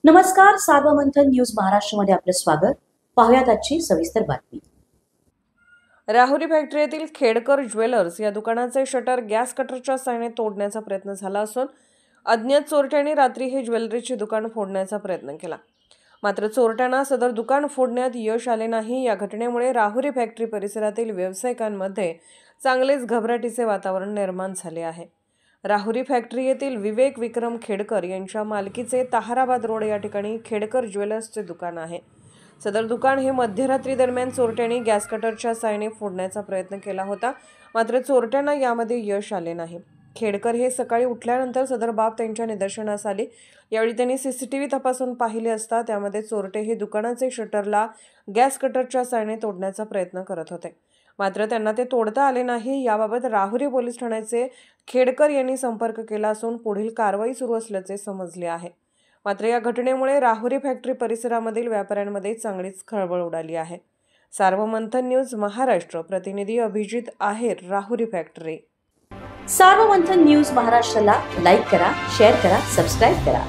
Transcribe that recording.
नमस्कार, सार्वमंथन न्यूज महाराष्ट्रमध्ये आपलं स्वागत. पाहुयात आजची सविस्तर बातमी. राहुरी फॅक्टरी येथील खेडकर ज्वेलर्स या दुकानाचे शटर गॅस कटरच्या साहाय्याने तोडण्याचा प्रयत्न झाला असून अज्ञात चोरट्यांनी रात्री हे ज्वेलरीचे दुकान फोडण्याचा प्रयत्न केला. मात्र चोरट्यांना सदर दुकान फोडण्यात यश आले नाही. या घटनेमुळे राहुरी फॅक्टरी परिसरातील व्यावसायिकांमध्ये चांगलेच घबराटीचे वातावरण निर्माण झाले आहे. राहुरी फॅक्टरी येथील विवेक विक्रम खेडकर यांच्या मालकीचे ताहराबाद रोड या ठिकाणी खेडकर ज्वेलर्सचे दुकान आहे. सदर दुकान हे मध्यरात्री दरम्यान चोरट्यांनी गॅस कटरच्या साहाय्याने फोडण्याचा प्रयत्न केला होता. मात्र चोरट्यांना यामध्ये यश आले नाही. खेडकर हे सकाळी उठल्यानंतर सदर बाब त्यांच्या निदर्शनास आली. यावेळी त्यांनी सीसीटीव्ही तपासून पाहिले असता त्यामध्ये चोरटे हे दुकानाचे शटरला गॅस कटरच्या साहाय्याने तोडण्याचा प्रयत्न करत होते. मात्र त्यांना ते तोडता आले नाही. याबाबत राहुरी पोलीस ठाण्याचे खेडकर यांनी संपर्क केला असून पुढील कारवाई सुरू असल्याचे समजले आहे. मात्र या घटनेमुळे राहुरी फॅक्टरी परिसरामधील व्यापाऱ्यांमध्ये चांगलीच खळबळ उडाली आहे. सार्वमंथन न्यूज महाराष्ट्र प्रतिनिधी अभिजित आहेर, राहुरी फॅक्टरी. सार्वमंथन न्यूज महाराष्ट्राला लाईक करा, शेअर करा, सबस्क्राईब करा.